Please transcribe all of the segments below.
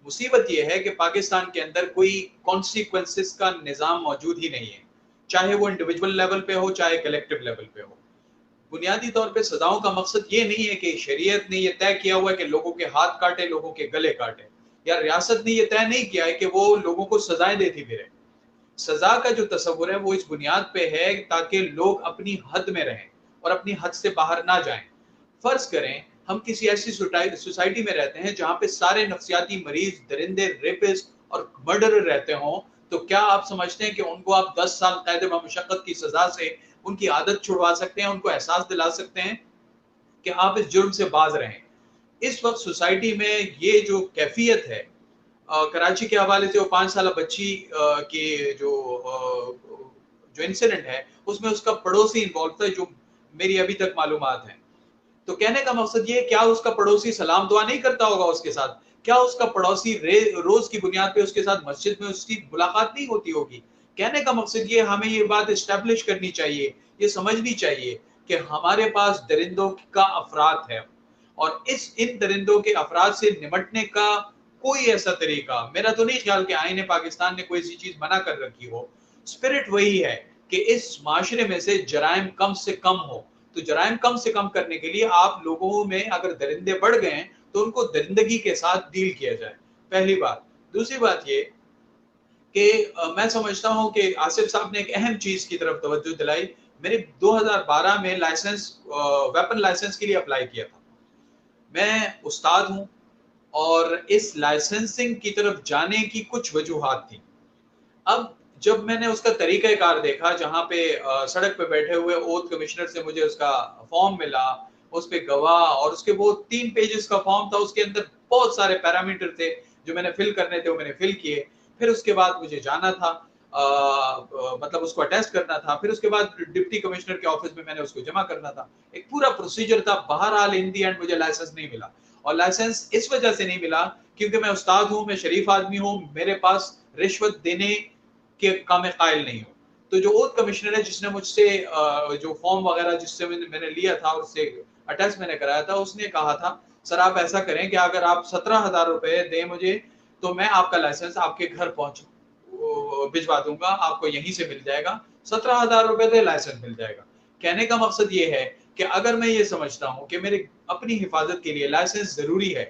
मुसीबत यह है कि पाकिस्तान के अंदर कोई कॉन्सिक्वेंसेस का निज़ाम मौजूद ही नहीं है, चाहे वो इंडिविजुअल लेवल पे हो, चाहे कलेक्टिव लेवल पे हो। बुनियादी तौर पे सजाओं का मकसद ये नहीं है कि शरीयत ने ये तय किया हुआ है कि लोगों के हाथ काटे, लोगों के गले काटे, या रियासत ने ये तय नहीं किया है कि वो लोगों को सजाएं देती फिरे। सजा का जो तस्वुर है वो इस बुनियाद पे है ताकि लोग अपनी हद में रहें और अपनी हद से बाहर ना जाएं। फर्ज करें हम किसी ऐसी सोसाइटी में रहते हैं जहां पे सारे नफ्सियाती मरीज, दरिंदे, रेपिस्ट और मर्डरर रहते हों, तो क्या आप समझते हैं कि उनको आप 10 साल कैद मशक्कत की सजा से उनकी आदत छुड़वा सकते हैं, उनको एहसास दिला सकते हैं कि आप इस जुर्म से बाज रहें? इस वक्त सोसाइटी में ये जो कैफियत है, कराची के हवाले से वो 5 साल बच्ची के जो इंसिडेंट है उसमें उसका पड़ोसी इन्वॉल्व था, जो मेरी अभी तक मालूमात है। तो कहने का मकसद ये, क्या उसका पड़ोसी सलाम दुआ नहीं करता होगा उसके साथ? क्या उसका पड़ोसी रोज की बुनियाद पे उसके साथ मस्जिद में उसकी मुलाकात नहीं होती होगी? कहने का मकसद ये, हमें ये बात एस्टेब्लिश करनी चाहिए, ये समझनी चाहिए कि हमारे पास दरिंदों का अफराद है, और इन दरिंदों के अफराद से निमटने का कोई ऐसा तरीका मेरा तो नहीं ख्याल कि आईने पाकिस्तान ने कोई ऐसी चीज मना कर रखी हो। स्पिरिट वही है कि इस माशरे में से जराइम कम से कम हो। तो जराइम कम से कम करने के लिए आप लोगों में अगर दरिंदे बढ़ गए तो उनको दरिंदगी के साथ डील किया जाए, पहली बात। दूसरी बात ये कि मैं समझता हूं कि आसिफ साहब ने एक अहम चीज की तरफ तवज्जो दिलाई। मैंने 2012 में वेपन लाइसेंस के लिए अप्लाई किया था। मैं उस्ताद हूं और इस लाइसेंसिंग की तरफ जाने की कुछ वजूहात थी। अब जब मैंने उसका तरीक़ाकार देखा, जहां पे सड़क पे बैठे हुए ओथ कमिश्नर से मुझे उसका फॉर्म मिला, उस पे गवाह, और उसके वो 3 पेजेस का फॉर्म था, उसके अंदर बहुत सारे पैरामीटर थे जो मैंने फिल करने थे, वो मैंने फिल किए। फिर उसके बाद मुझे जाना था, मतलब उसको अटेस्ट करना था, फिर उसके बाद डिप्टी कमिश्नर के ऑफिस में मैंने उसको जमा करना था। एक पूरा प्रोसीजर था। बहरहाल इन दी एंड मुझे लाइसेंस नहीं मिला, और लाइसेंस इस वजह से नहीं मिला क्योंकि मैं उस्ताद हूं, मैं शरीफ आदमी हूं, मेरे पास रिश्वत देने के काम कायल नहीं हूं। तो जो ओथ कमिश्नर है जिसने मुझसे जो फॉर्म वगैरह जिससे मैंने लिया था और उससे अटैच मैंने कराया था, उसने कहा था सर आप ऐसा करें कि अगर आप 17,000 रुपए दें मुझे तो मैं आपका लाइसेंस आपके घर पहुंच भिजवा दूंगा, आपको यहीं से मिल जाएगा, 17,000 रुपए दे लाइसेंस मिल जाएगा। कहने का मकसद ये है कि अगर मैं ये समझता हूं कि मेरे अपनी हिफाजत के लिए लाइसेंस जरूरी है,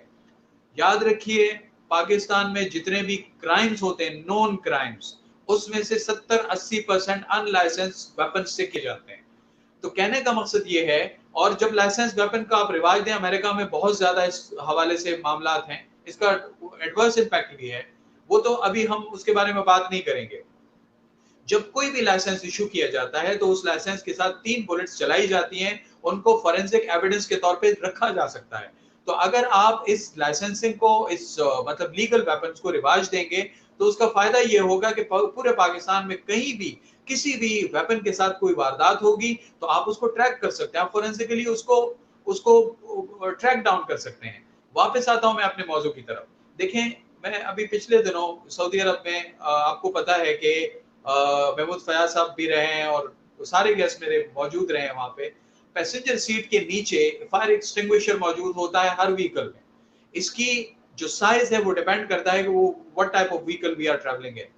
याद रखिए पाकिस्तान में जितने भी क्राइम्स होते हैं, नॉन क्राइम्स, उसमें से 70-80% अनलाइसेंस वेपन से किए जाते हैं। तो कहने का मकसद ये है, और जब लाइसेंस वेपन का आप रिवाज दें, अमेरिका में बहुत ज्यादा इस हवाले से मामलात हैं, इसका एडवर्स इम्पैक्ट भी है, वो तो अभी हम उसके बारे में बात नहीं करेंगे। जब कोई भी लाइसेंस इशू किया जाता है तो उस लाइसेंस के साथ 3 बुलेट्स चलाई जाती हैं, उनको फॉरेंसिक एविडेंस के तौर पे रखा जा सकता है। तो अगर आप इस लाइसेंसिंग को, इस मतलब लीगल वेपन्स को रिवाज देंगे, तो उसका फायदा ये होगा कि पूरे पाकिस्तान में कहीं भी किसी भी वेपन के साथ कोई वारदात होगी तो आप उसको ट्रैक कर सकते हैं, आप फोरेंसिकली उसको उसको ट्रैक डाउन कर सकते हैं। वापस आता हूं मैं अपने मौजू की तरफ। देखें, मैं अभी पिछले दिनों सऊदी अरब में, आपको पता है कि महमूद फयाज साहब भी रहे हैं और सारे गेस्ट मेरे मौजूद रहे हैं वहां पे। पैसेंजर सीट के नीचे फायर एक्सटिंग्विशर मौजूद होता है हर व्हीकल में। इसकी जो साइज है वो डिपेंड करता है कि वो what type of vehicle we are travelling in.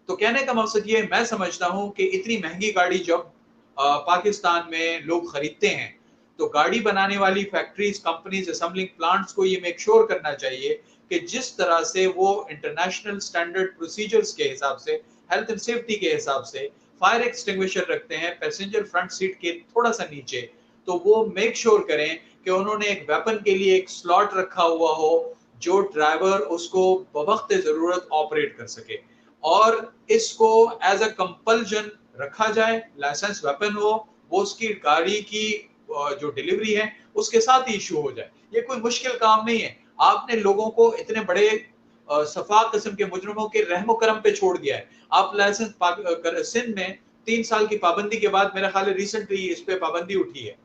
तो कहने का मकसद ये, मैं समझता हूं कि इतनी महंगी गाड़ी जब पाकिस्तान में लोग खरीदते हैं, तो गाड़ी बनाने वाली फैक्ट्रीज, कंपनीज, असेंबलिंग प्लांट्स को ये मेक श्योर करना चाहिए कि जिस तरह से वो इंटरनेशनल स्टैंडर्ड प्रोसीजर्स के हिसाब से, हेल्थ एंड सेफ्टी के हिसाब से फायर एक्सटिंग्विशर रखते हैं पैसेंजर फ्रंट सीट के थोड़ा सा नीचे, तो वो मेक श्योर करें कि उन्होंने एक वेपन के लिए एक स्लॉट रखा हुआ हो जो ड्राइवर उसको बवक्त जरूरत ऑपरेट कर सके, और इसको एज अ कंपल्जन रखा जाए। लाइसेंस वेपन हो, वो उसकी गाड़ी की जो डिलीवरी है उसके साथ ही इशू हो जाए। ये कोई मुश्किल काम नहीं है। आपने लोगों को इतने बड़े सफाक किस्म के मुजरिमों के रहमो करम पे छोड़ दिया है। आप लाइसेंस सिंध में 3 साल की पाबंदी के बाद मेरा ख्याल है रिसेंटली इस पे पाबंदी उठी है।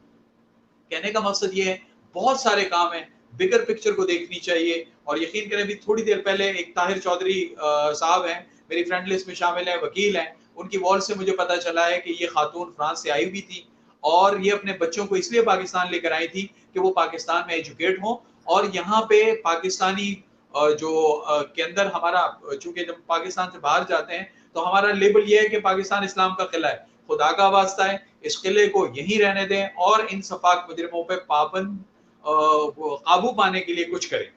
कहने का मकसद ये है, बहुत सारे काम है, बिगर पिक्चर को देखनी चाहिए। और यकीन करें, भी थोड़ी देर पहले एक ताहिर चौधरी साहब हैं, मेरी फ्रेंड लिस्ट में शामिल है, वकील हैं, उनकी वॉल से मुझे पता चला है कि ये खातून फ्रांस से आई हुई थी और ये अपने बच्चों को इसलिए पाकिस्तान लेकर आई थी कि वो पाकिस्तान में एजुकेट हो और यहाँ पे पाकिस्तानी जो के अंदर हमारा, चूंकि जब पाकिस्तान से बाहर जाते हैं तो हमारा लेबल ये है कि पाकिस्तान इस्लाम का किला है। खुदा का वास्ता है, इस किले को यहीं रहने दें और इन सफाक मुजरिमों पे पाबंद काबू पाने के लिए कुछ करें।